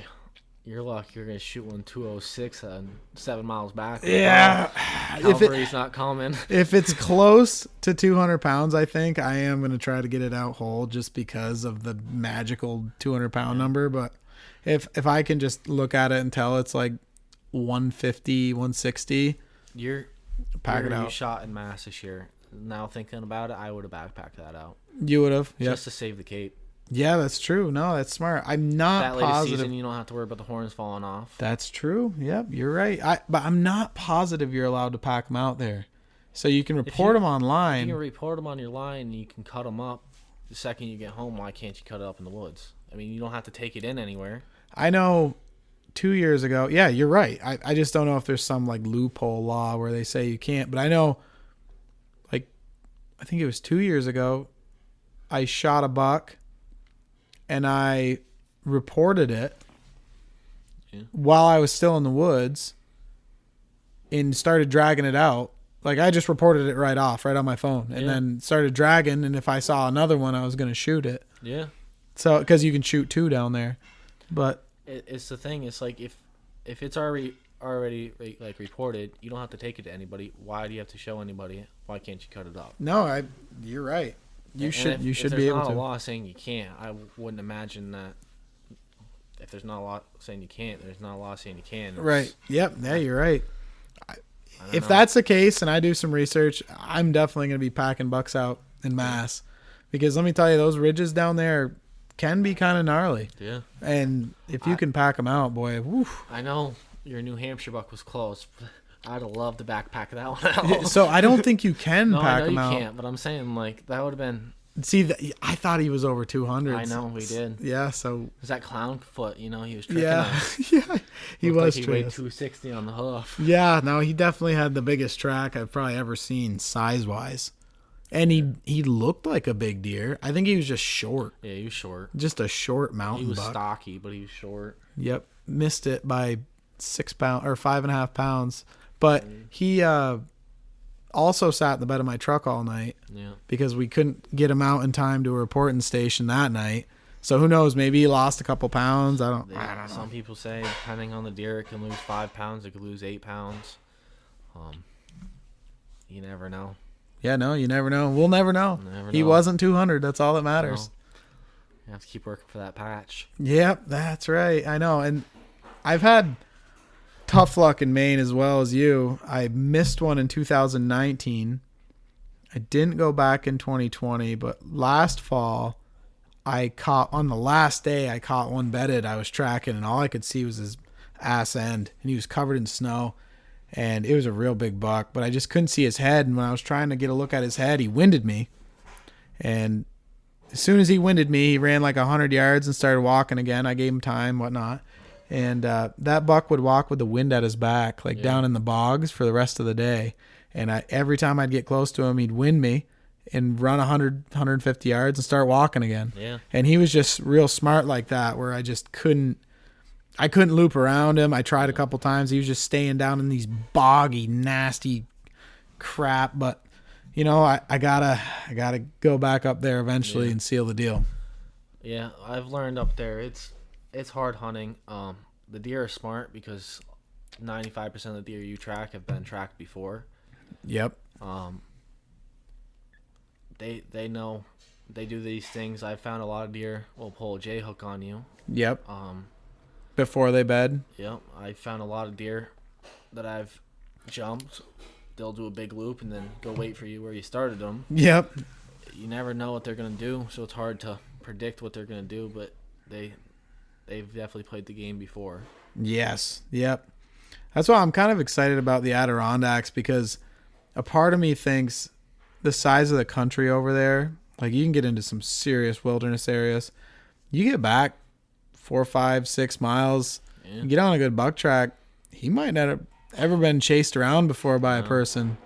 your luck. You're going to shoot one 206 and 7 miles back. Yeah. Cavalry's not coming. If it's close to 200 pounds, I think I am going to try to get it out whole just because of the magical 200-pound number. But if I can just look at it and tell it's like 150, 160, pack it out. You shot in mass this year. Now thinking about it, I would have backpacked that out. You would have? Just to save the cape. Yeah, that's true. No, that's smart. I'm not that positive. Season, you don't have to worry about the horns falling off. That's true. Yep, you're right. But I'm not positive you're allowed to pack them out there. So you can report them online. You can report them on your line. You can cut them up the second you get home. Why can't you cut it up in the woods? I mean, you don't have to take it in anywhere. I know 2 years ago. Yeah, you're right. I just don't know if there's some like loophole law where they say you can't. But I know, like, I think it was 2 years ago, I shot a buck. And I reported it while I was still in the woods and started dragging it out. Like, I just reported it right on my phone and then started dragging. And if I saw another one, I was going to shoot it. Yeah. So, because you can shoot 2 down there. But it's the thing. It's like if it's already like reported, you don't have to take it to anybody. Why do you have to show anybody? Why can't you cut it up? No, you're right. You should be able to. If there's not a law saying you can't, I wouldn't imagine that. If there's not a law saying you can't, there's not a law saying you can. Right. Yep. Yeah, you're right. If that's the case, and I do some research, I'm definitely going to be packing bucks out in mass, because let me tell you, those ridges down there can be kind of gnarly. Yeah. And if you can pack them out, boy, woof. I know your New Hampshire buck was close, I'd have loved to backpack that one out. So I don't think you can No, I pack know them you out. can't, but I'm saying, like, that would have been... See, I thought he was over 200. I know, we did. Yeah, so... Is that clown foot, he was tricking Yeah, us. yeah, he Looked was like he weighed tricking us. 260 on the hoof. Yeah, no, he definitely had the biggest track I've probably ever seen size-wise. And he looked like a big deer. I think he was just short. Yeah, he was short. Just a short mountain He was buck. stocky, but he was short. Yep, missed it by 6 pounds or 5.5 pounds. But he also sat in the bed of my truck all night Yeah. because we couldn't get him out in time to a reporting station that night. So who knows? Maybe he lost a couple pounds. I don't know. Some people say, depending on the deer, it can lose 5 pounds. It could lose 8 pounds. You never know. Yeah, no, you never know. We'll never know. Never He know. wasn't 200. That's all that matters. You have to keep working for that patch. Yep, that's right. I know. And I've had tough luck in Maine as well as you. I missed one in 2019. I didn't go back in 2020, but last fall I caught, on the last day I caught one bedded. I was tracking and all I could see was his ass end and he was covered in snow and it was a real big buck, but I just couldn't see his head. And when I was trying to get a look at his head, he winded me. And as soon as he winded me, he ran like 100 yards and started walking again. I gave him time, whatnot. And that buck would walk with the wind at his back, like down in the bogs for the rest of the day. And every time I'd get close to him, he'd wind me and run 100, 150 yards and start walking again. Yeah. And he was just real smart like that, where I just couldn't loop around him. I tried a couple times. He was just staying down in these boggy, nasty crap. But, I gotta go back up there eventually and seal the deal. Yeah, I've learned up there it's hard hunting. The deer are smart because 95% of the deer you track have been tracked before. Yep. They know they do these things. I found a lot of deer will pull a J hook on you. Yep. Before they bed. Yep. I found a lot of deer that I've jumped. They'll do a big loop and then go wait for you where you started them. Yep. You never know what they're gonna do, so it's hard to predict what they're gonna do. But they've definitely played the game before. Yes. Yep. That's why I'm kind of excited about the Adirondacks, because a part of me thinks the size of the country over there, like you can get into some serious wilderness areas. You get back 4, 5, 6 miles, you get on a good buck track. He might not have ever been chased around before by a person.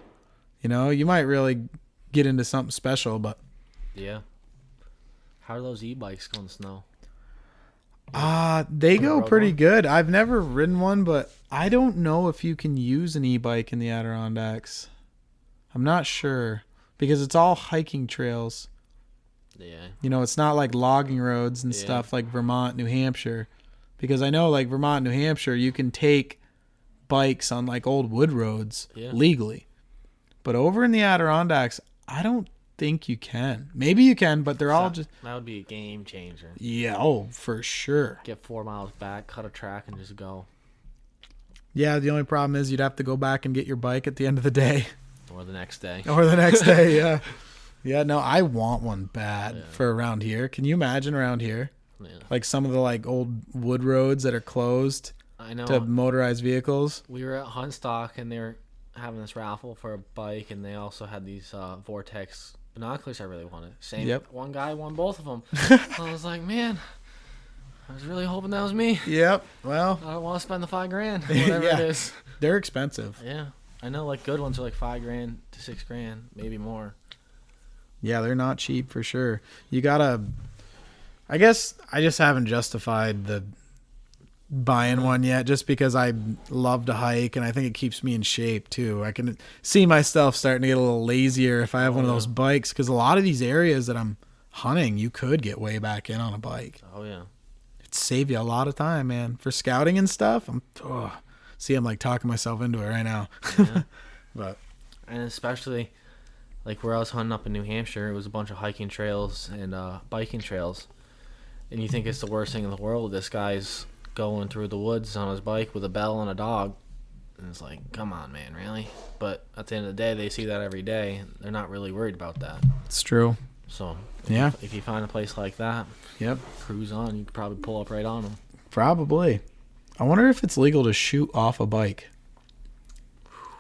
You might really get into something special, but Yeah. How are those e-bikes going to snow? they go rode pretty one? good. I've never ridden one, but I don't know if you can use an e-bike in the Adirondacks. I'm not sure because it's all hiking trails. Yeah. It's not like logging roads and stuff like Vermont, New Hampshire. Because I know like Vermont, New Hampshire, you can take bikes on like old wood roads legally. But over in the Adirondacks, I don't think you can. Maybe you can, but they're all just... That would be a game changer. Yeah, oh, for sure. Get 4 miles back, cut a track, and just go. Yeah, the only problem is you'd have to go back and get your bike at the end of the day. Or the next day. Or the next day, yeah. Yeah, no, I want one bad for around here. Can you imagine around here? Yeah. Like some of the like old wood roads that are closed I know. to motorized vehicles. We were at Huntstock, and they were having this raffle for a bike, and they also had these Vortex binoculars I really wanted. One guy won both of them. I was like, man, I was really hoping that was me. Yep. Well, I don't want to spend the $5,000, whatever it is. they're expensive. Yeah, I know. Like good ones are like $5,000 to $6,000, maybe more. Yeah, they're not cheap for sure. You gotta. I guess I just haven't justified the buying one yet, just because I love to hike and I think it keeps me in shape too. I can see myself starting to get a little lazier if I have one of those bikes, because a lot of these areas that I'm hunting, you could get way back in on a bike. Oh yeah. It'd save you a lot of time, man. For scouting and stuff, I'm like talking myself into it right now. Yeah. But and especially like where I was hunting up in New Hampshire, it was a bunch of hiking trails and biking trails. And you think it's the worst thing in the world. This guy's going through the woods on his bike with a bell and a dog. And it's like, come on, man, really? But at the end of the day, they see that every day. They're not really worried about that. it's true. So Yeah. if you find a place like that, Yep. cruise on. You could probably pull up right on them. Probably. I wonder if it's legal to shoot off a bike.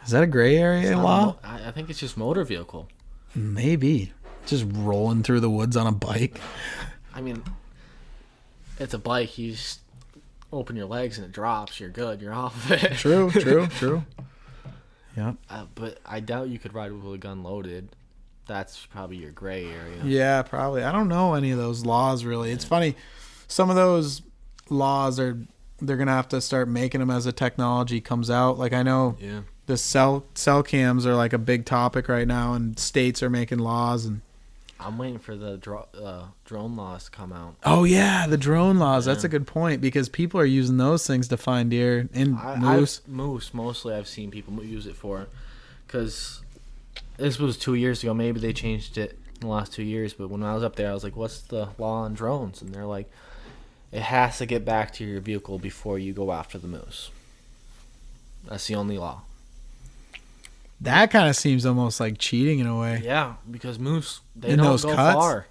Is that a gray area law? I think it's just motor vehicle. Maybe. Just rolling through the woods on a bike. I mean, it's a bike. You just open your legs and it drops. You're good. You're off of it. True. Yeah. But I doubt you could ride with a gun loaded. That's probably your gray area. Yeah, probably. I don't know any of those laws really. It's funny. Some of those laws they're gonna have to start making them as the technology comes out. Like I know the cell cams are like a big topic right now, and states are making laws. And I'm waiting for the drone laws to come out. Oh yeah, the drone laws. That's a good point because people are using those things to find deer and moose. Moose mostly. I've seen people use it for, because this was 2 years ago. Maybe they changed it in the last 2 years. But when I was up there, I was like, "What's the law on drones?" And they're like, "It has to get back to your vehicle before you go after the moose. That's the only law." That kind of seems almost like cheating in a way. Yeah, because moose, they In don't those go cuts? far,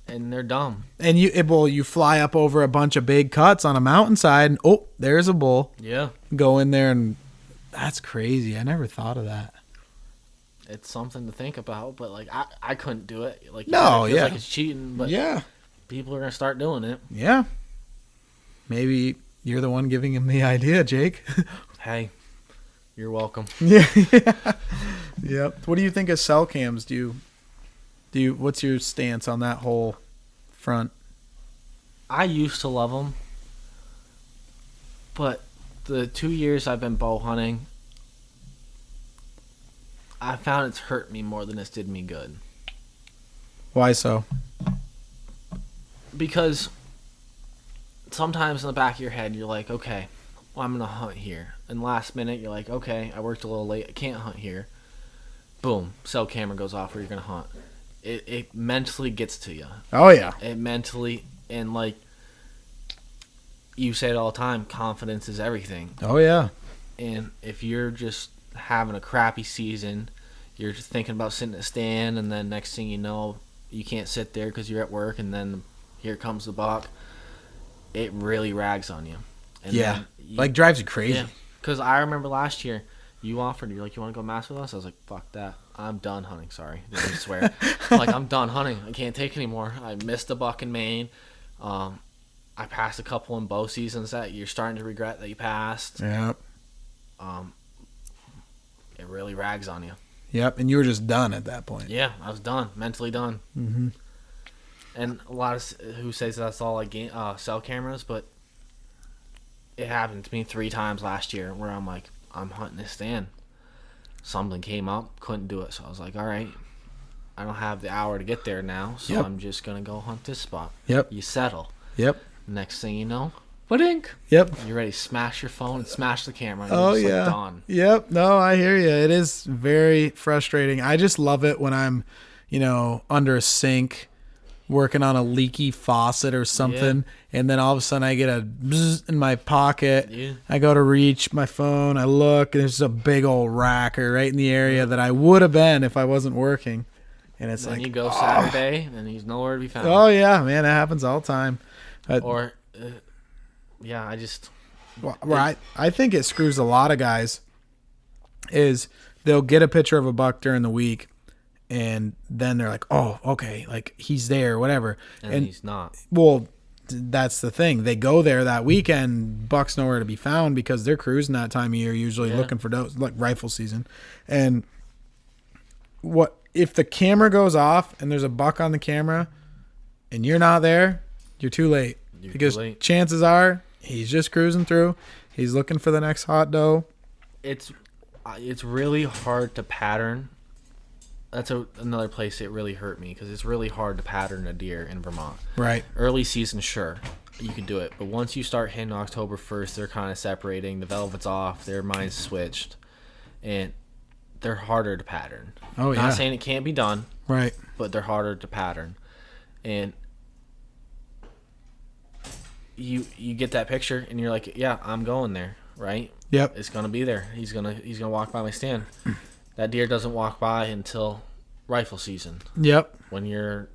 and they're dumb. And you fly up over a bunch of big cuts on a mountainside, and there's a bull. Yeah, Go in there, and that's crazy. I never thought of that. it's something to think about. But like, I couldn't do it. Like, No, it feels yeah. like it's cheating. But Yeah. people are gonna start doing it. Yeah. Maybe you're the one giving him the idea, Jake. Hey, you're welcome. Yeah. Yep. What do you think of cell cams? What's your stance on that whole front? I used to love them, but the 2 years I've been bow hunting, I found it's hurt me more than it's did me good. Why so? Because sometimes in the back of your head, you're like, okay, well, I'm going to hunt here. And last minute, you're like, okay, I worked a little late. I can't hunt here. Boom, cell camera goes off where you're going to hunt. It mentally gets to you. Oh, yeah. It mentally, and like you say it all the time, confidence is everything. Oh, yeah. And if you're just having a crappy season, you're just thinking about sitting at a stand, and then next thing you know, you can't sit there because you're at work, and then here comes the buck. It really rags on you. And Yeah. then Like drives you crazy. Yeah. Because I remember last year, you offered, you're like, you want to go mass with us? I was like, fuck that. I'm done hunting. Sorry. Didn't mean to swear. Like, I'm done hunting. I can't take anymore. I missed a buck in Maine. I passed a couple in bow seasons that you're starting to regret that you passed. Yep. It really rags on you. Yep. And you were just done at that point. Yeah, I was done. Mentally done. Mm-hmm. And a lot of who says that's all like cell cameras, but it happened to me 3 times last year where I'm like, I'm hunting this stand. Something came up, couldn't do it. So I was like, all right, I don't have the hour to get there now, so I'm just going to go hunt this spot. Yep. You settle. Yep. Next thing you know, ba-dink. Yep. You're ready to smash your phone and smash the camera. And Oh, you're just yeah. like, done. Yep. No, I hear you. It is very frustrating. I just love it when I'm, under a sink working on a leaky faucet or something, and then all of a sudden I get a bzz in my pocket. Yeah. I go to reach my phone. I look, and there's a big old racker right in the area that I would have been if I wasn't working. And it's Then like, you go Saturday, and he's nowhere to be found. oh, yeah, man. That happens all the time. Or, I just... Where I think it screws a lot of guys is they'll get a picture of a buck during the week, and then they're like, oh, okay, like he's there, whatever. And he's not. Well, that's the thing. They go there that weekend, buck's nowhere to be found because they're cruising that time of year, usually looking for those, like rifle season. And what if the camera goes off and there's a buck on the camera and you're not there, you're too late. Because chances are he's just cruising through. He's looking for the next hot doe. It's really hard to pattern. That's another place it really hurt me because it's really hard to pattern a deer in Vermont. Right. Early season, sure, you can do it. But once you start hitting October 1st, they're kind of separating. The velvet's off. Their mind's switched. And they're harder to pattern. Oh, yeah. Not saying it can't be done. Right. But they're harder to pattern. And you get that picture and you're like, yeah, I'm going there, right? Yep. It's gonna be there. He's gonna walk by my stand. That deer doesn't walk by until rifle season. Yep. When you're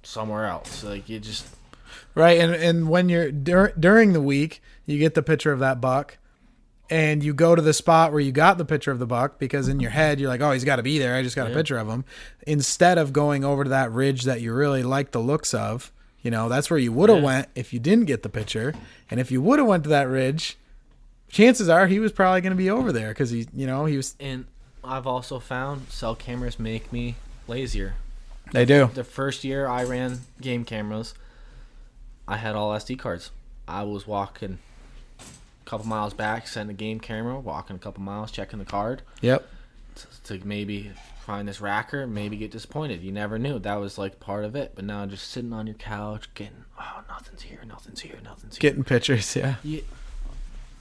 somewhere else, like you just right. And when you're during the week, you get the picture of that buck, and you go to the spot where you got the picture of the buck because in your head you're like, oh, he's got to be there. I just got a picture of him. Instead of going over to that ridge that you really like the looks of, you know, that's where you would have went if you didn't get the picture. And if you would have went to that ridge, chances are he was probably going to be over there because he was. And I've also found cell cameras make me lazier. They do. The first year I ran game cameras, I had all SD cards. I was walking a couple miles back, setting the game camera, walking a couple miles, checking the card. Yep. To maybe find this racker, maybe get disappointed. You never knew. That was like part of it. But now just sitting on your couch, getting, nothing's here. Getting pictures, yeah.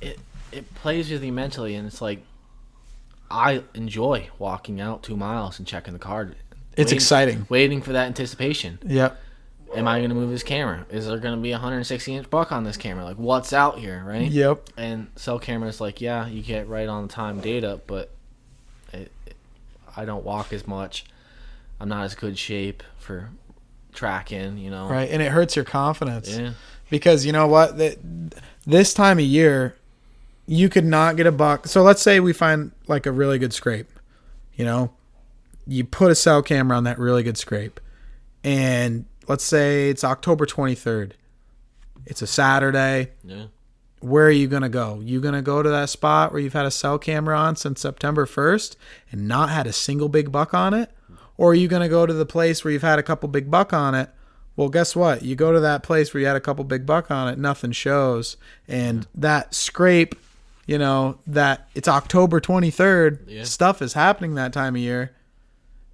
It plays with you mentally, and it's like, I enjoy walking out 2 miles and checking the card. It's exciting. Waiting for that anticipation. Yep. Am I going to move this camera? Is there going to be a 160-inch buck on this camera? Like, what's out here, right? Yep. And cell cameras, like, yeah, you get right on the time data, but I don't walk as much. I'm not as good shape for tracking, you know. Right, and it hurts your confidence. Yeah. Because you know what? This time of year, you could not get a buck. So let's say we find like a really good scrape, you know. You put a cell camera on that really good scrape, and let's say it's October 23rd. It's a Saturday. Yeah. Where are you going to go? You going to go to that spot where you've had a cell camera on since September 1st and not had a single big buck on it? Or are you going to go to the place where you've had a couple big buck on it? Well, guess what? You go to that place where you had a couple big buck on it, nothing shows. And that scrape, you know, that it's October 23rd, stuff is happening that time of year.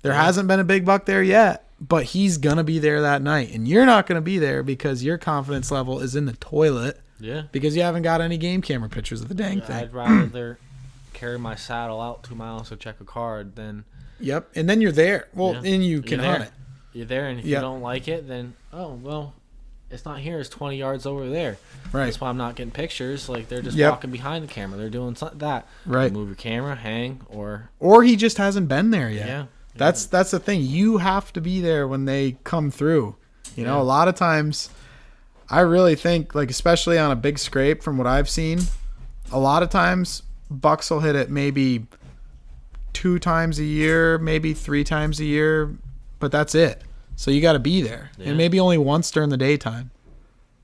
There hasn't been a big buck there yet, but he's going to be there that night. And you're not going to be there because your confidence level is in the toilet. Yeah. Because you haven't got any game camera pictures of the dang thing. I'd rather carry my saddle out 2 miles to check a card than... Yep. And then you're there. Well, and you can hunt it. You're there, and if you don't like it, then, it's not here. It's 20 yards over there. Right. That's why I'm not getting pictures. Like, they're just walking behind the camera. They're doing that. Right. Move your camera, hang, or... Or he just hasn't been there yet. Yeah. That's the thing. You have to be there when they come through. You know, a lot of times, I really think, like, especially on a big scrape from what I've seen, a lot of times bucks will hit it maybe 2 times a year, maybe 3 times a year, but that's it. So you got to be there. Yeah. And maybe only once during the daytime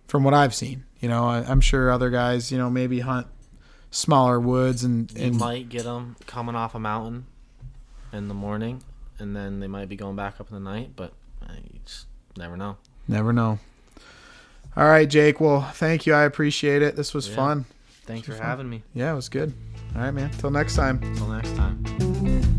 from what I've seen. You know, I'm sure other guys, you know, maybe hunt smaller woods and you might get them coming off a mountain in the morning, and then they might be going back up in the night, but you just never know. Never know. All right, Jake. Well, thank you. I appreciate it. This was fun. Thanks for having me. Yeah, it was good. All right, man. Till next time. Till next time.